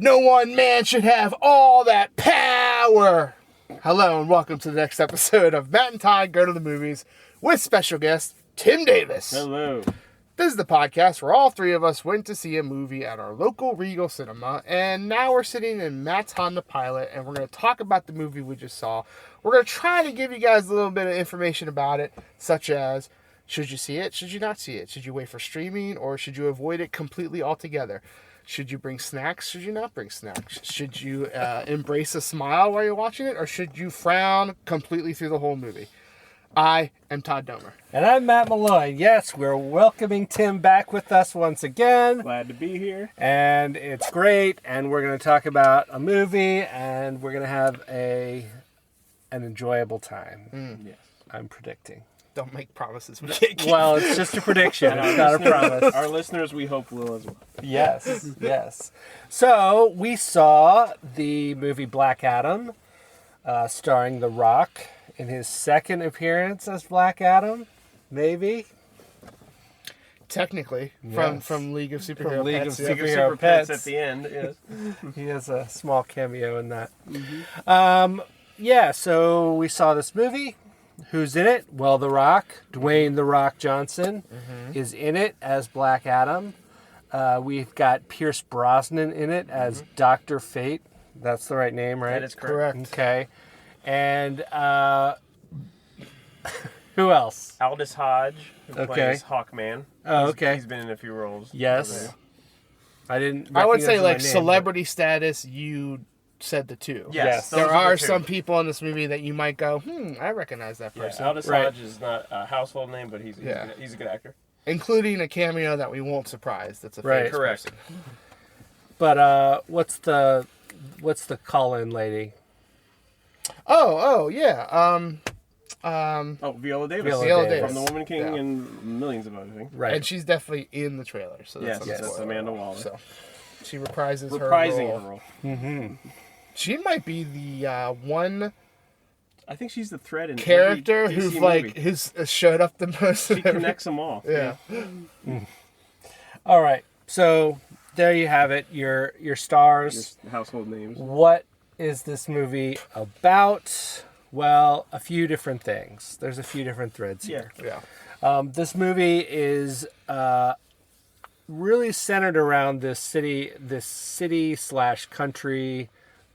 No one man should have all that power. Hello and welcome to the next episode of Matt and Todd Go to the Movies with special guest Tim Davis. Hello. This is the podcast where all three of us went to see a movie at our local Regal cinema, and now we're sitting in Matt's Honda Pilot, and we're going to talk about the movie we just saw. We're going to try to give you guys a little bit of information about it, such as, should you see it, should you not see it? Should you wait for streaming, or should you avoid it completely altogether? Should you bring snacks, should you not bring snacks? Should you embrace a smile while you're watching it, or should you frown completely through the whole movie? I am Todd Domer. And I'm Matt Malloy. Yes, we're welcoming Tim back with us once again. Glad to be here. And it's great. And we're going to talk about a movie. And we're going to have an enjoyable time. Yes. I'm predicting. Don't make promises. We can't keep. Well, it's just a prediction. It's not a promise. Our listeners, we hope, will as well. Yes, yes. So, we saw the movie Black Adam, starring The Rock in his second appearance as Black Adam, maybe. Technically, Yes. from League of Superhero League Pets. of yeah. Superhero Super Pets. Pets at the end. Yes. He has a small cameo in that. Yeah, so we saw this movie. Who's in it? Well, The Rock, Dwayne "The Rock" Johnson, is in it as Black Adam. We've got Pierce Brosnan in it as Dr. Fate. That's the right name, right? That is correct. Okay. And who else? Aldis Hodge, who Okay. plays Hawkman. Oh, okay. He's been in a few roles. Yes. I didn't. I would say, recognize like, my name, celebrity status, you said the two. Yes. There those are the two. some people in this movie that you might go, I recognize that Yeah, person. Aldis Right. Hodge is not a household name, but he's a good actor. Including a cameo that we won't surprise. That's a Right. famous Correct. person. But what's the call-in lady? Oh, yeah. Viola Davis. Viola Davis. From The Woman King Yeah. and millions of other things. Right. And she's definitely in the trailer. So that's Yes, not a that's spoiler. Amanda Waller. So she reprises her Reprising role. her role. She might be the one I think she's the thread in character every who's DC like movie. who's showed up the most. She connects them all. Yeah. All right. So there you have it. Your stars. Just household names. What is this movie about? Well, a few different things. There's a few different threads here. Yeah. This movie is really centered around this city slash country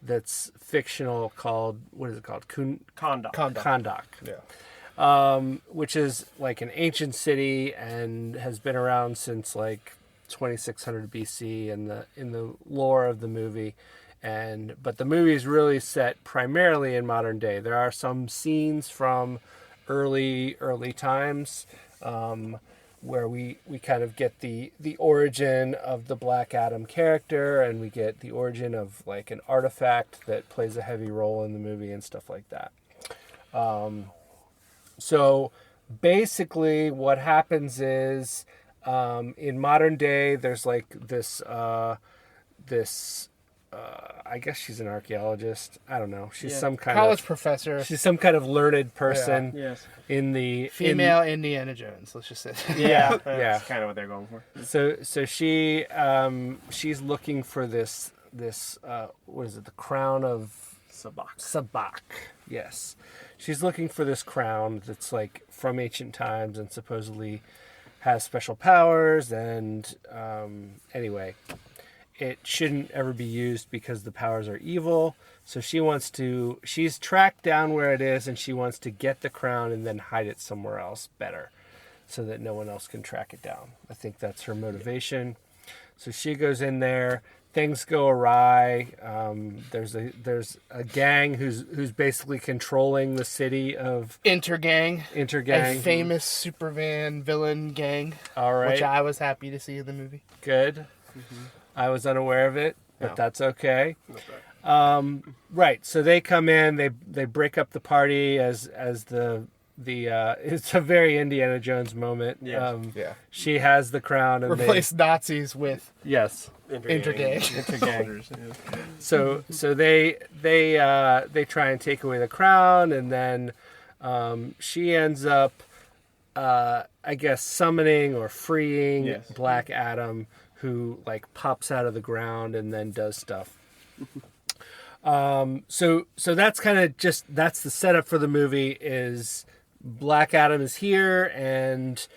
that's fictional called, what is it called? Conduct. Kondak. Yeah. Which is like an ancient city and has been around since like 2600 BC in the lore of the movie. But the movie is really set primarily in modern day. There are some scenes from early times where we kind of get the origin of the Black Adam character, and we get the origin of like an artifact that plays a heavy role in the movie and stuff like that. So basically what happens is in modern day there's like this I guess she's an archaeologist. I don't know. She's some kind College of professor. she's some kind of learned person Yes. in the Female Indiana Jones. Let's just say. yeah. That's kind of what they're going for. So she's looking for this what is it? The crown of Sabak. Yes. She's looking for this crown that's like from ancient times and supposedly has special powers, and anyway, it shouldn't ever be used because the powers are evil. So she's tracked down where it is, and she wants to get the crown and then hide it somewhere else better so that no one else can track it down. I think that's her motivation. So she goes in there. Things go awry. There's a gang who's basically controlling the city of Intergang. Intergang. A famous Superman villain gang. All right. Which I was happy to see in the movie. Good. I was unaware of it, but Yeah. that's okay. That's right. Right. So they come in. They break up the party as the it's a very Indiana Jones moment. Yes. Yeah. She has the crown and Replace Nazis with yes. Intergang. Soldiers, yeah. So they try and take away the crown, and then she ends up I guess summoning or freeing Yes. Black Adam, who like pops out of the ground and then does stuff. So that's kind of that's the setup for the movie. Is Black Adam is here, and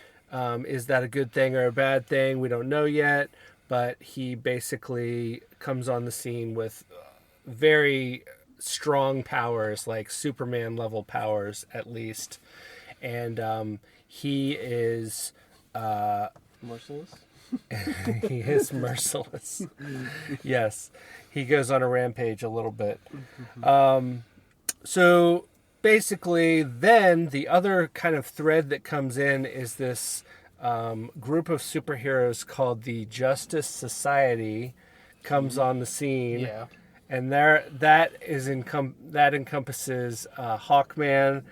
is that a good thing or a bad thing? We don't know yet, but he basically comes on the scene with very strong powers, like Superman level powers at least, and he is Merciless. he is merciless. Yes, he goes on a rampage a little bit. So basically, then the other kind of thread that comes in is this group of superheroes called the Justice Society comes on the scene. Yeah. And that encompasses Hawkman,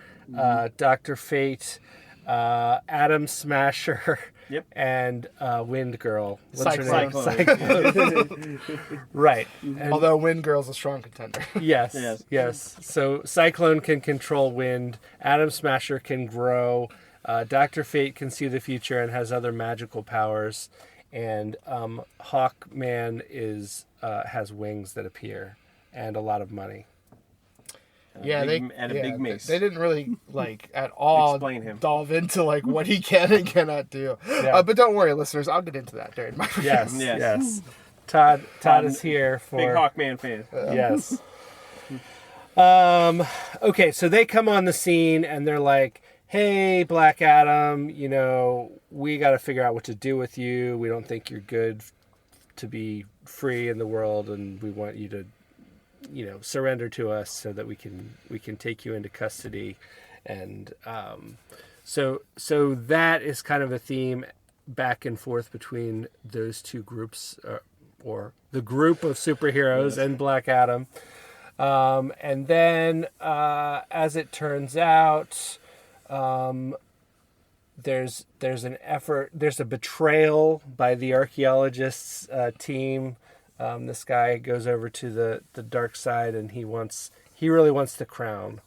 Dr. Fate, Atom Smasher, Yep. and Wind Girl. What's her name? Cyclone. Right. And Although Wind Girl's a strong contender. yes, Yes. yes. So Cyclone can control wind. Atom Smasher can grow. Dr. Fate can see the future and has other magical powers. And Hawkman has wings that appear and a lot and Yeah, a big mace. They didn't really like at all Explain him. delve into like what he can and cannot do. Yeah. But don't worry, listeners, I'll get into that during my review. Yes, Yes. yes. Todd is here for Big Hawkman fan. yes. Okay, so they come on the scene and they're like, "Hey, Black Adam, we got to figure out what to do with you. We don't think you're good to be free in the world, and we want you to, surrender to us so that we can take you into custody." And so that is kind of a theme back and forth between those two groups, or the group of superheroes and Black Adam. And then, as it turns out, there's a betrayal by the archaeologists team. This guy goes over to the dark side, and he really wants the crown.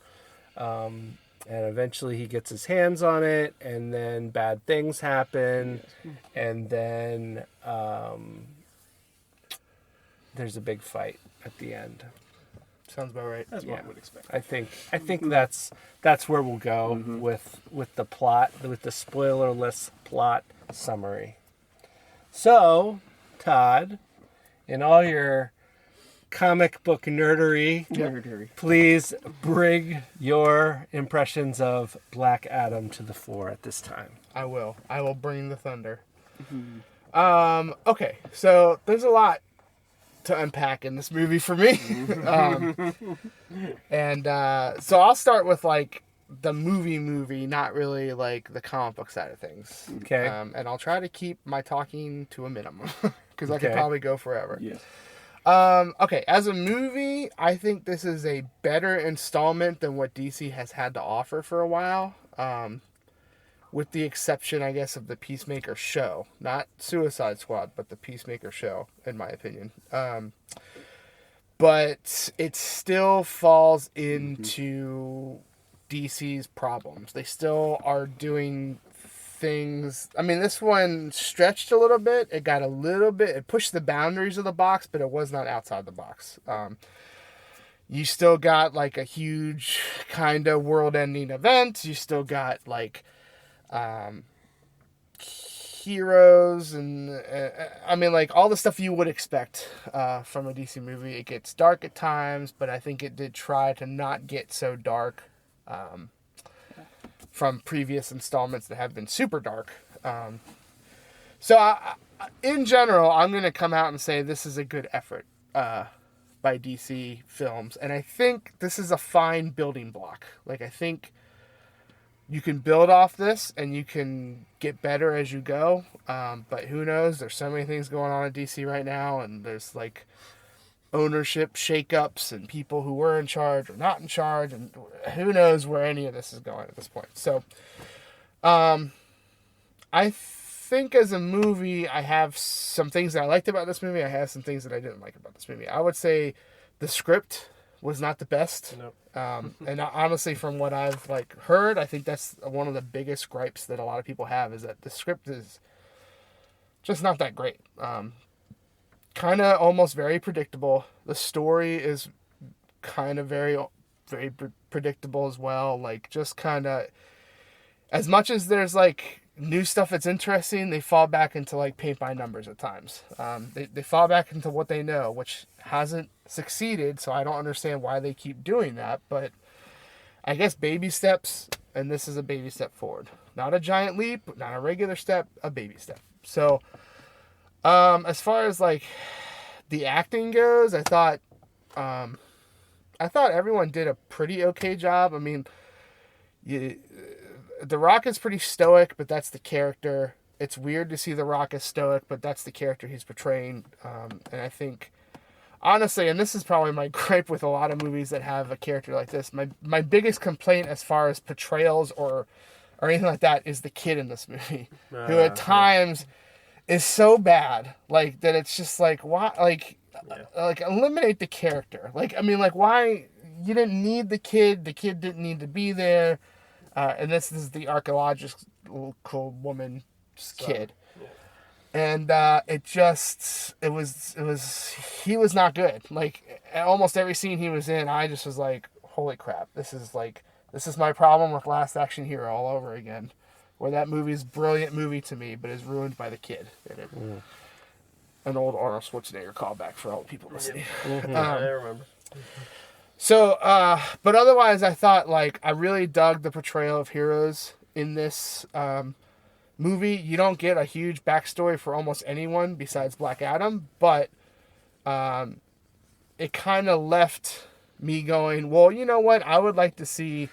And eventually he gets his hands on it, and then bad things happen, and then there's a big fight at the end. Sounds about right. That's what I would expect. I think that's where we'll go with the plot, with the spoilerless plot summary. So, Todd, in all your comic book nerdery, please bring your impressions of Black Adam to the fore at this time. I will bring the thunder. Okay, so there's a lot to unpack in this movie for me. So I'll start with like the movie, not really like the comic book side of things. Okay. And I'll try to keep my talking to a minimum because I could Okay. probably go forever. Yes. Okay, as a movie, I think this is a better installment than what DC has had to offer for a while. With the exception, I guess, of the Peacemaker show. Not Suicide Squad, but the Peacemaker show, in my opinion. But it still falls into DC's problems. They still are doing things. I mean, this one stretched a little bit. It got a little bit. It pushed the boundaries of the box, but it was not outside the box. You still got like a huge kind of world-ending event. You still got like heroes and I mean like all the stuff you would expect from a DC movie. It gets dark at times, but I think it did try to not get so dark from previous installments that have been super dark. In general, I'm going to come out and say this is a good effort by DC Films, and I think this is a fine building block. Like, I think you can build off this and you can get better as you go, but who knows? There's so many things going on in DC right now, and there's like ownership shakeups and people who were in charge or not in charge, and who knows where any of this is going at this point. So I think as a movie, I have some things that I liked about this movie. I have some things that I didn't like about this movie. I would say the script was not the best. Nope. And honestly, from what I've like heard, I think that's one of the biggest gripes that a lot of people have, is that the script is just not that great. kind of almost very predictable. The story is kind of very predictable as well. Like, just kind of, as much as there's like new stuff that's interesting, they fall back into like paint by numbers at times. They fall back into what they know, which hasn't succeeded, so I don't understand why they keep doing that. But I guess baby steps, and this is a baby step forward. Not a giant leap, not a regular step, a baby step. So, as far as like the acting goes, I thought everyone did a pretty okay job. I mean, The Rock is pretty stoic, but that's the character. It's weird to see The Rock as stoic, but that's the character he's portraying. And I think, honestly, and this is probably my gripe with a lot of movies that have a character like this, my biggest complaint as far as portrayals or anything like that is the kid in this movie, who at times is so bad, like, that it's just like, why, like, eliminate the character. Like, I mean, like, why, you didn't need the kid didn't need to be there. And this is the archaeological woman's kid. And he was not good. Like, almost every scene he was in, I just was like, holy crap, this is my problem with Last Action Hero all over again. Where that movie's a brilliant movie to me, but is ruined by the kid in it. An old Arnold Schwarzenegger callback for all the people listening. I remember. So, but otherwise, I thought, like, I really dug the portrayal of heroes in this movie. You don't get a huge backstory for almost anyone besides Black Adam, but it kind of left me going, well, you know what? I would like to see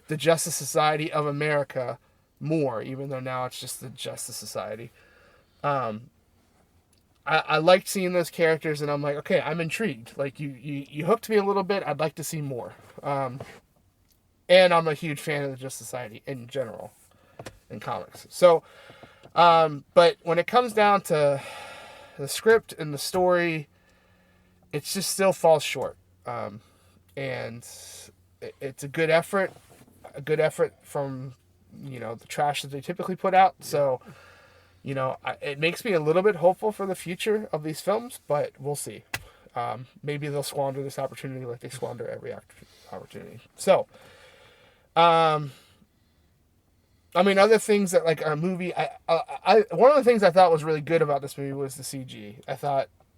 the Justice Society of America more, even though now it's just the Justice Society. I liked seeing those characters, and I'm like, okay, I'm intrigued. Like, you hooked me a little bit. I'd like to see more. And I'm a huge fan of the Justice Society in general, in comics. So, but when it comes down to the script and the story, it just still falls short. And it's a good effort from, the trash that they typically put out. So, it makes me a little bit hopeful for the future of these films, but we'll see. Maybe they'll squander this opportunity like they squander every opportunity. So, I mean, other things that, like, a movie, one of the things I thought was really good about this movie was the CG.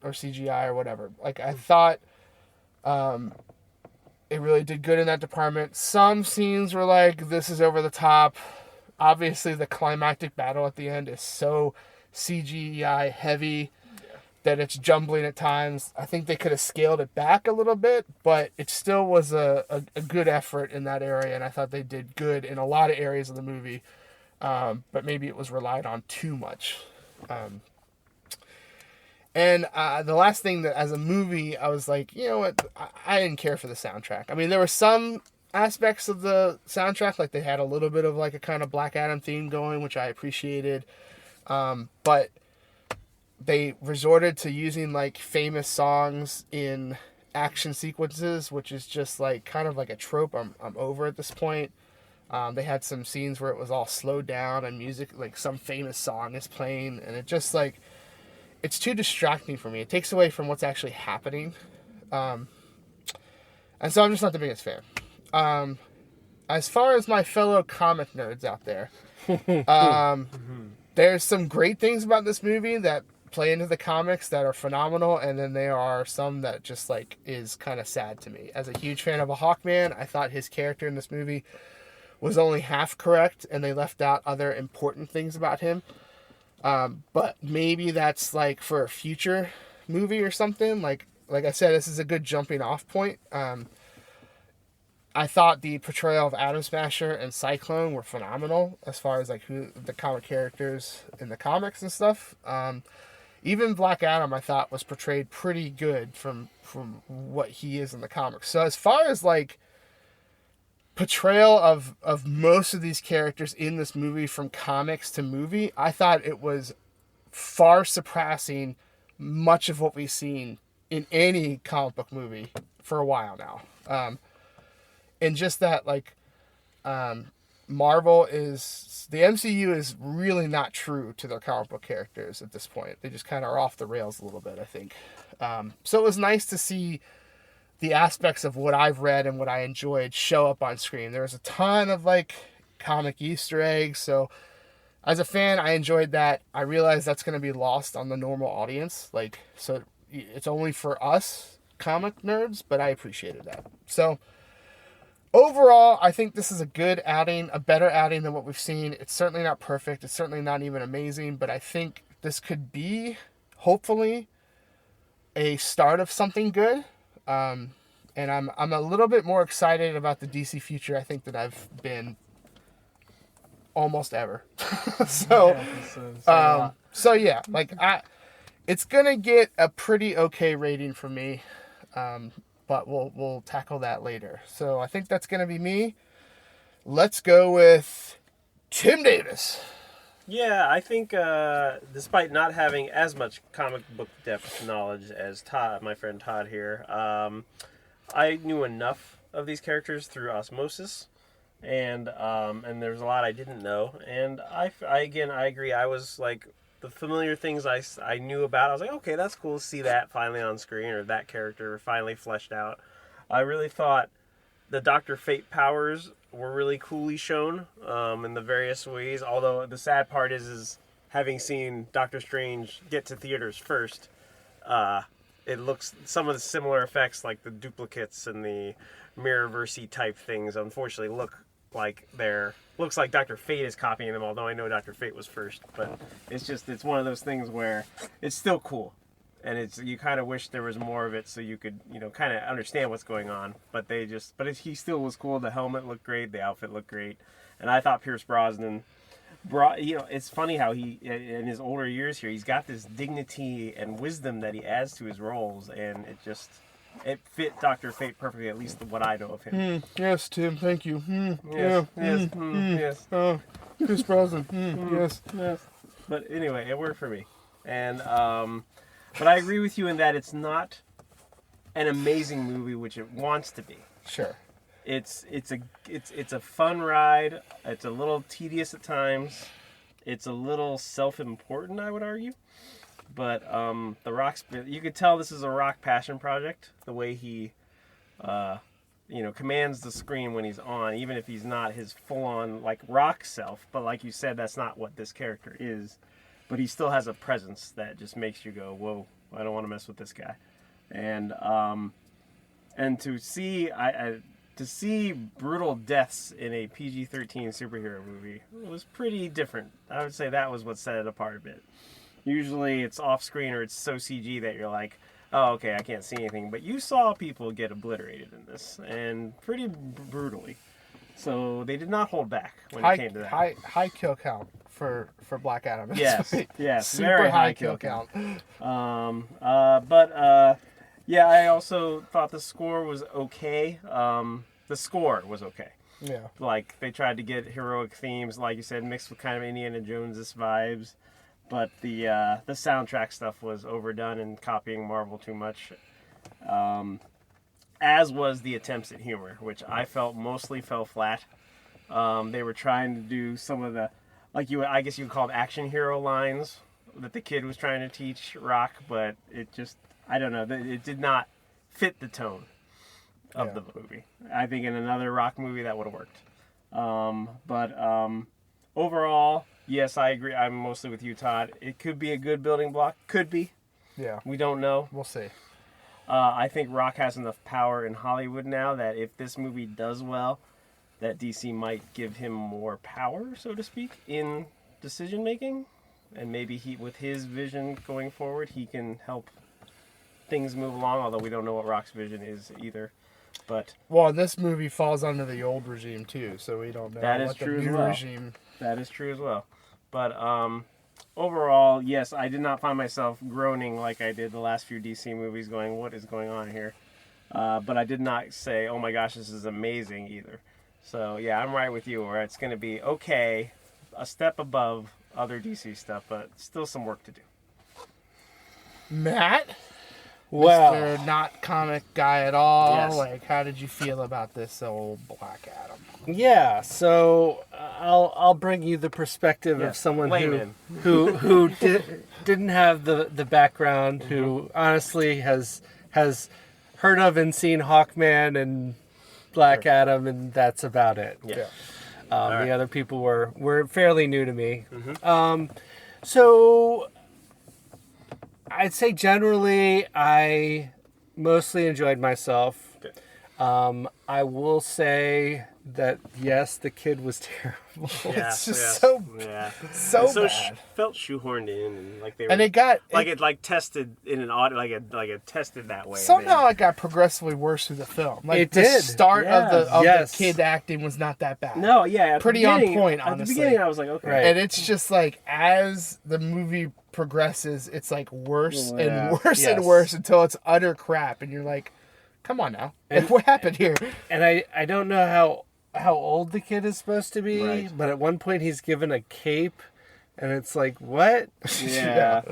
Or CGI or whatever. Like, I thought, it really did good in that department. Some scenes were like, this is over the top. Obviously, the climactic battle at the end is so CGI heavy that it's jumbling at times. I think they could have scaled it back a little bit, but it still was a good effort in that area, and I thought they did good in a lot of areas of the movie, but maybe it was relied on too much. And the last thing that, as a movie, I was like, you know what, I didn't care for the soundtrack. I mean, there were some aspects of the soundtrack, like they had a little bit of like a kind of Black Adam theme going, which I appreciated, but they resorted to using like famous songs in action sequences, which is just like kind of like a trope I'm over at this point. They had some scenes where it was all slowed down and music, like some famous song is playing, and it just like, it's too distracting for me. It takes away from what's actually happening, and so I'm just not the biggest fan. As far as my fellow comic nerds out there, there's some great things about this movie that play into the comics that are phenomenal, and then there are some that just like is kind of sad to me. As a huge fan of a Hawkman, I thought his character in this movie was only half correct, and they left out other important things about him. But maybe that's like for a future movie or something. Like I said, this is a good jumping off point. I thought the portrayal of Atom Smasher and Cyclone were phenomenal as far as like who the comic characters in the comics and stuff. Even Black Adam, I thought, was portrayed pretty good from what he is in the comics. So as far as like portrayal of most of these characters in this movie from comics to movie, I thought it was far surpassing much of what we've seen in any comic book movie for a while now. And just that, like, the MCU is really not true to their comic book characters at this point. They just kind of are off the rails a little bit, I think. So it was nice to see the aspects of what I've read and what I enjoyed show up on screen. There was a ton of like comic Easter eggs. So as a fan, I enjoyed that. I realized that's going to be lost on the normal audience. Like, so it's only for us comic nerds, but I appreciated that. So overall, I think this is a good adding, a better adding than what we've seen. It's certainly not perfect. It's certainly not even amazing, but I think this could be, hopefully, a start of something good. And I'm a little bit more excited about the DC future, I think, than I've been almost ever. So yeah, like it's gonna get a pretty okay rating from me. But we'll tackle that later. So I think that's going to be me. Let's go with Tim Davis. Yeah, I think despite not having as much comic book depth knowledge as Todd, my friend Todd here, I knew enough of these characters through osmosis, and there's a lot I didn't know. And I agree. I was like, the familiar things I knew about, I was like, okay, that's cool to see that finally on screen, or that character finally fleshed out. I really thought the Dr. Fate powers were really coolly shown in the various ways, although the sad part is having seen Doctor Strange get to theaters first, it looks, some of the similar effects like the duplicates and the mirrorversey type things unfortunately looks like Dr. Fate is copying them, although I know Dr. Fate was first. But it's one of those things where it's still cool. And you kind of wish there was more of it so you could, kind of understand what's going on. But he still was cool. The helmet looked great. The outfit looked great. And I thought Pierce Brosnan it's funny how he, in his older years here, he's got this dignity and wisdom that he adds to his roles. And it fit Dr. Fate perfectly, at least what I know of him. Yes, Tim, thank you. Yes. Pierce Brosnan. Yes. But anyway, it worked for me. And but I agree with you in that it's not an amazing movie, which it wants to be. Sure. It's a fun ride. It's a little tedious at times. It's a little self-important, I would argue. But the Rock's, you could tell this is a Rock passion project. The way he, commands the screen when he's on, even if he's not his full-on like Rock self. But like you said, that's not what this character is. But he still has a presence that just makes you go, "Whoa, I don't want to mess with this guy." And to see brutal deaths in a PG-13 superhero movie was pretty different. I would say that was what set it apart a bit. Usually it's off-screen or it's so CG that you're like, oh, okay, I can't see anything. But you saw people get obliterated in this, and pretty brutally. So they did not hold back when it came to that. High kill count for Black Adam. Yes, Super very high kill count. Yeah, I also thought the score was okay. The score was okay. Yeah. Like, they tried to get heroic themes, like you said, mixed with kind of Indiana Jones' vibes. But the soundtrack stuff was overdone and copying Marvel too much. As was the attempts at humor, which I felt mostly fell flat. They were trying to do some of the, I guess you would call it action hero lines that the kid was trying to teach Rock, but it just, I don't know, it did not fit the tone of the movie. I think in another Rock movie that would have worked. But overall, yes, I agree. I'm mostly with you, Todd. It could be a good building block. Could be. Yeah. We don't know. We'll see. I think Rock has enough power in Hollywood now that if this movie does well, that DC might give him more power, so to speak, in decision making. And maybe with his vision going forward, he can help things move along, although we don't know what Rock's vision is either. But this movie falls under the old regime too, so we don't know what the new regime. That is true as well. But overall, yes, I did not find myself groaning like I did the last few DC movies going, what is going on here? But I did not say, oh my gosh, this is amazing either. So yeah, I'm right with you, where it's going to be okay, a step above other DC stuff, but still some work to do. Matt? Well. Mr. Not Comic Guy at all. Yes. Like, how did you feel about this old Black Adam? Yeah, so I'll bring you the perspective of someone Layman. who didn't have the background, who honestly has heard of and seen Hawkman and Black Adam, and that's about it. Yeah. The other people were fairly new to me. So I'd say generally I mostly enjoyed myself. Good. I will say that yes, the kid was terrible. Yeah, It's just yeah, so It's bad. felt shoehorned in, and like they were, And it got it tested in an audit, like it tested that way. somehow it got progressively worse through the film. Like It the did. start of the Yes. kid acting was not that bad. No, yeah, at the Pretty on beginning- point, At the honestly. beginning, I was like, okay, Right. And it's just like as the movie progresses, it's like worse Yeah. and worse and Yes. worse until it's utter crap, and you're like, "Come on now, what happened here?" And I don't know how old the kid is supposed to be, Right. but at one point he's given a cape, and it's like, what? yeah.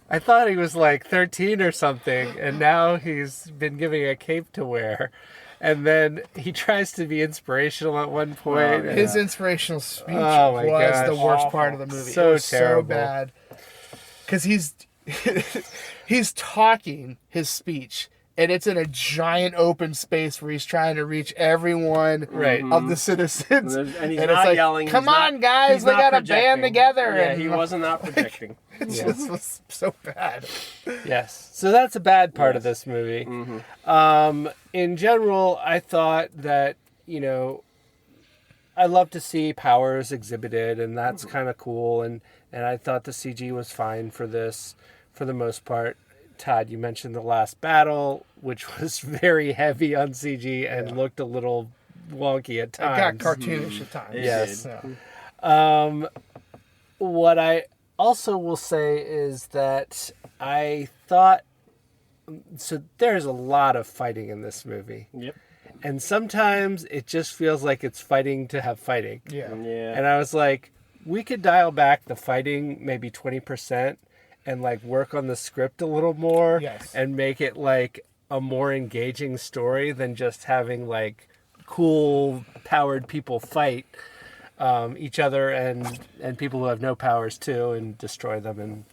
I thought he was like 13 or something, and now he's been giving a cape to wear. And then he tries to be inspirational at one point. yeah. His inspirational speech Oh my was gosh. the worst Awful. part of the movie. So it was terrible. so bad because he's talking his speech. And it's in a giant open space where he's trying to reach everyone Right. of the citizens. And he's it's not like, yelling. Come he's on, not, guys, he's we not got to projecting. band together. Yeah, and he wasn't not projecting. It just was so bad. Yes. So that's a bad part of this movie. In general, I thought that, I love to see powers exhibited, and that's kind of cool. And I thought the CG was fine for this, for the most part. Todd, you mentioned the last battle, which was very heavy on CG and looked a little wonky at It got times. cartoonish at times. It Yes. So. What I also will say is that I thought, so there's a lot of fighting in this movie. Yep. And sometimes it just feels like it's fighting to have fighting. Yeah. Yeah. And I was like, we could dial back the fighting maybe 20% and like work on the script a little more Yes. and make it like a more engaging story than just having like cool powered people fight each other and people who have no powers too and destroy them in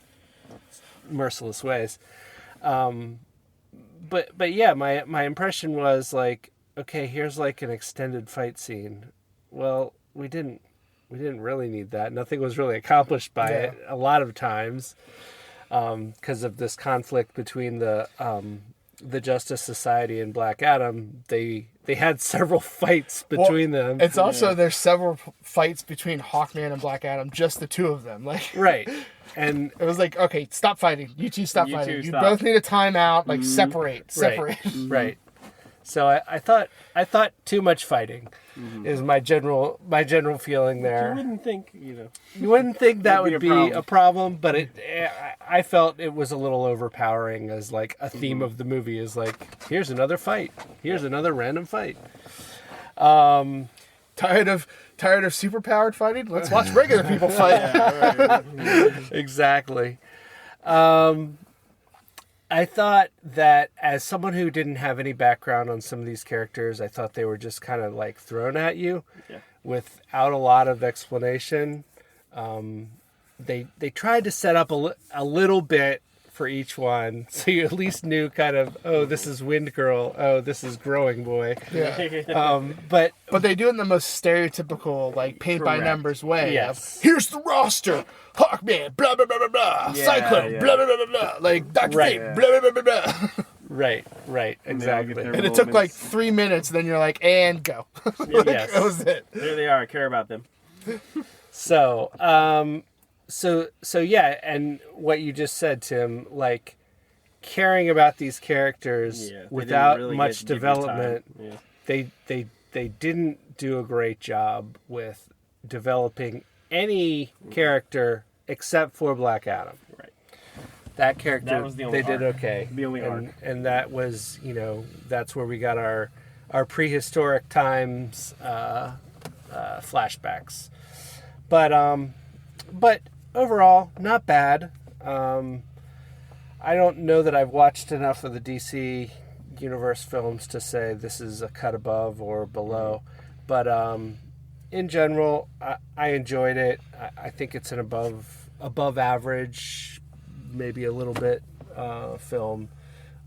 merciless ways. But yeah, my impression was like, okay, here's like an extended fight scene. Well, we didn't really need that. Nothing was really accomplished by it a lot of times because of this conflict between the Justice Society and Black Adam. They had several fights between them. It's also there's several fights between Hawkman and Black Adam, just the two of them. Like Right. And it was like, okay, stop fighting. You two stop You fighting. two You stop. both need a timeout. Like separate. right. So I thought too much fighting is my general feeling You there. wouldn't think, You wouldn't think that Would would be be a a problem, but I felt it was a little overpowering as like a theme of the movie is like, here's another fight. Here's another random fight. Tired of superpowered fighting? Let's watch regular people fight. Exactly. I thought that as someone who didn't have any background on some of these characters, I thought they were just kind of like thrown at you without a lot of explanation. They tried to set up a little bit for each one, so you at least knew kind of, oh, this is Wind Girl, oh, this is Growing Boy. Yeah. But But they do it in the most stereotypical, like paint by Correct. numbers way. Yes. Of, here's the roster. Hawkman, blah blah blah blah blah. Yeah, Cyclone, yeah. blah blah blah blah blah. Like Doctor Right. Fate, blah blah blah blah blah. right, exactly. their- And it took like 3 minutes. Then you're like, and go. Like, Yes. That was it. There they are. I care about them. So, so yeah, and what you just said, Tim, like caring about these characters Yeah, they without didn't really much give you development, time. Yeah. they didn't do a great job with developing any character except for Black Adam. Right. That character, That was the only they did arc. okay. The only and, arc. and that was, that's where we got our prehistoric times flashbacks. But overall, not bad. I don't know that I've watched enough of the DC Universe films to say this is a cut above or below. But in general, I enjoyed it. I think it's an above average, maybe a little bit film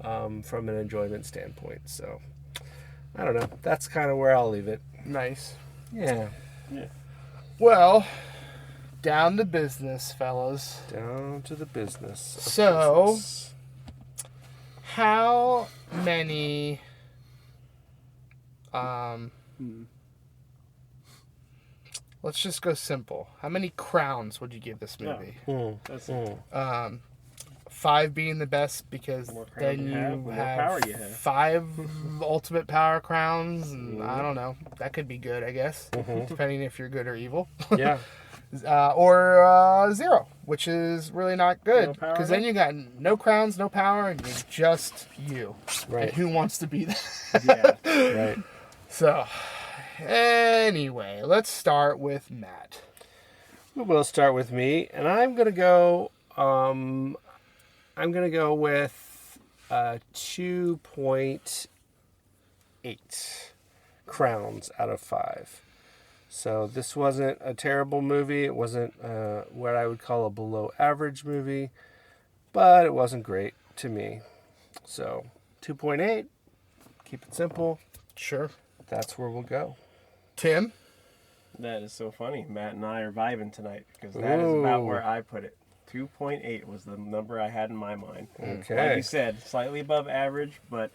from an enjoyment standpoint. So I don't know. That's kind of where I'll leave it. Nice. Yeah. Well, down to business, fellas. Down to the business. So, how many let's just go simple. How many crowns would you give this movie? That's it. 5 being the best because The more crowns then you you have, the more have power you have. 5 ultimate power crowns, and I don't know. That could be good, I guess, depending if you're good or evil. Yeah. Or 0, which is really not good No power because then you got no crowns, no power, and you're just you. Right. And who wants to be that? Yeah. Right. So, anyway, let's start with Matt. We'll start with me, and I'm gonna go. I'm gonna go with 2.8 crowns out of 5. So this wasn't a terrible movie. It wasn't what I would call a below average movie, but it wasn't great to me. So 2.8. Keep it simple. Sure. That's where we'll go. Tim? That is so funny. Matt and I are vibing tonight because that is about where I put it. 2.8 was the number I had in my mind. Okay. Like you said, slightly above average, but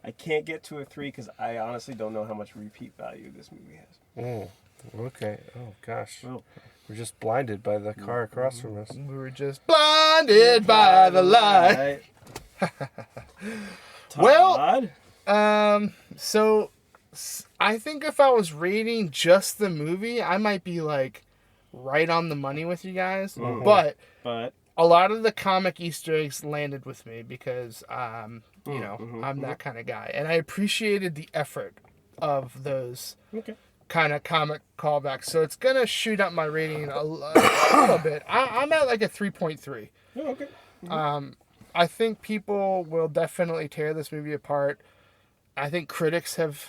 I can't get to a 3 because I honestly don't know how much repeat value this movie has. Okay. Oh gosh. Oh. We're just blinded by the car across from us. We were just blinded by the light. Todd? Well, so I think if I was rating just the movie, I might be like right on the money with you guys. But a lot of the comic Easter eggs landed with me because, I'm that kind of guy. And I appreciated the effort of those kind of comic callbacks. So it's going to shoot up my rating a little bit. I'm at like a 3.3. Oh, okay. I think people will definitely tear this movie apart. I think critics have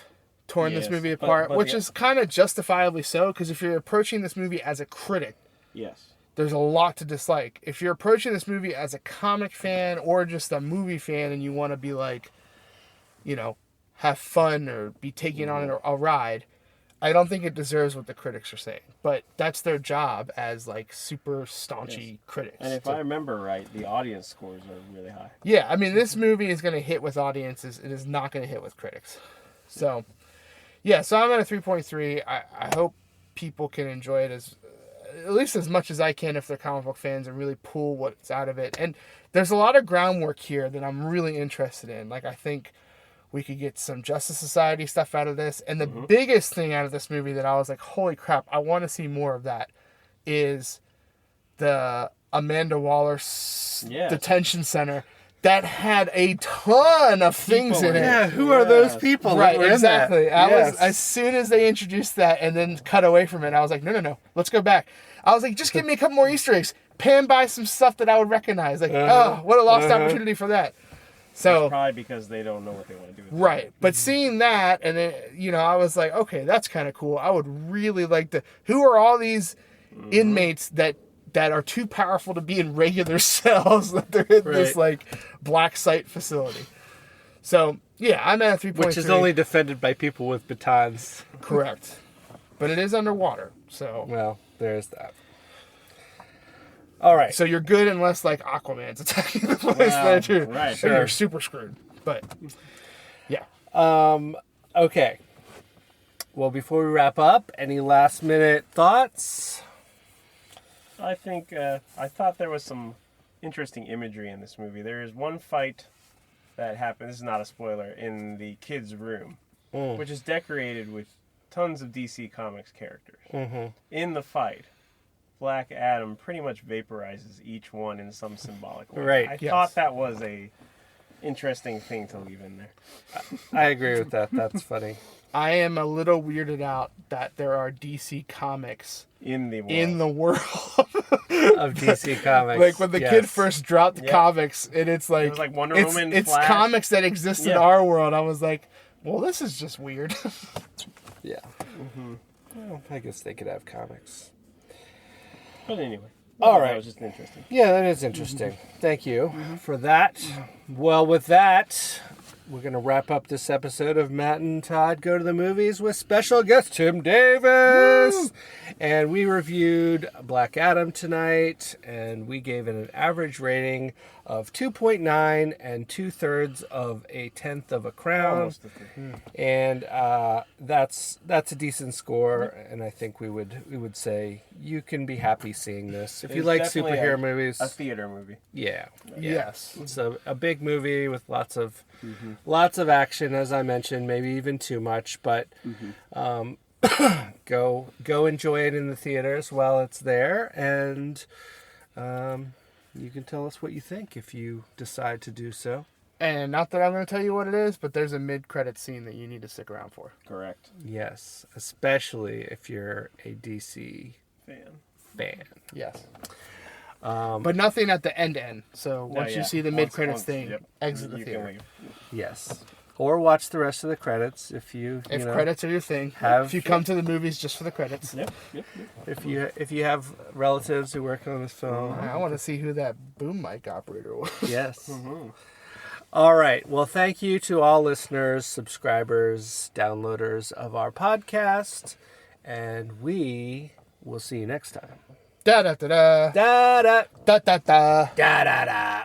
torn this movie apart, which is kind of justifiably so, because if you're approaching this movie as a critic, there's a lot to dislike. If you're approaching this movie as a comic fan or just a movie fan and you want to be like, have fun or be taken on a ride, I don't think it deserves what the critics are saying. But that's their job as like super staunchy critics. And if I remember right, the audience scores are really high. Yeah, I mean, this movie is going to hit with audiences. It is not going to hit with critics. So, yeah, so I'm at a 3.3. I hope people can enjoy it at least as much as I can if they're comic book fans and really pull what's out of it. And there's a lot of groundwork here that I'm really interested in. Like, I think we could get some Justice Society stuff out of this. And the biggest thing out of this movie that I was like, holy crap, I want to see more of that, is the Amanda Waller detention center that had a ton of things in it. Yeah, who are those people? Right, that were in exactly. that? I was, as soon as they introduced that and then cut away from it, I was like, no, let's go back. I was like, just give me a couple more Easter eggs. Pan by some stuff that I would recognize. Like, what a lost opportunity for that. So it's probably because they don't know what they want to do with it. Right. But seeing that, and then, I was like, okay, that's kind of cool. I would really like to. Who are all these inmates that are too powerful to be in regular cells, that they're in this like black site facility? So yeah, I'm at a 3.3. Which is only defended by people with batons. Correct. But it is underwater, so. Well, there's that. All right. So you're good unless like Aquaman's attacking the place there too. Right. Sure. You're super screwed. But yeah. Okay. Well, before we wrap up, any last minute thoughts? I think I thought there was some interesting imagery in this movie. There is one fight that happens, this is not a spoiler, in the kids' room, which is decorated with tons of DC Comics characters. In the fight, Black Adam pretty much vaporizes each one in some symbolic way. Right. I thought that was a interesting thing to leave in there. I agree with that. That's funny. I am a little weirded out that there are DC Comics In the world. of DC Comics. Like when the kid first dropped comics, and it's like, It was like Wonder it's, Woman, it's Flash. comics that exist in our world. I was like, well, this is just weird. Yeah. Well, I guess they could have comics. But anyway. All right. That was just interesting. Yeah, that is interesting. Thank you for that. Well, with that, we're going to wrap up this episode of Matt and Todd Go to the Movies with special guest Tim Davis. Woo! And we reviewed Black Adam tonight, and we gave it an average rating of 2.9 and 2/3 of a tenth of a crown. Almost And that's a decent score, and I think we would say you can be happy seeing this if you like superhero movies. A theater movie. Yeah. Yes. It's a big movie with lots of action, as I mentioned, maybe even too much, but go enjoy it in the theaters while it's there, and you can tell us what you think if you decide to do so. And not that I'm going to tell you what it is, but there's a mid-credit scene that you need to stick around for. Correct. Yes, especially if you're a DC fan. Yes. But nothing at the end. So once you see the mid-credits thing, exit the theater. Yes. Or watch the rest of the credits if you know, credits are your thing. If you come to the movies just for the credits. Yep. If you have relatives who work on this film. I want to see who that boom mic operator was. Yes. All right. Well, thank you to all listeners, subscribers, downloaders of our podcast, and we will see you next time. Da da da da Da da da da da. da da da.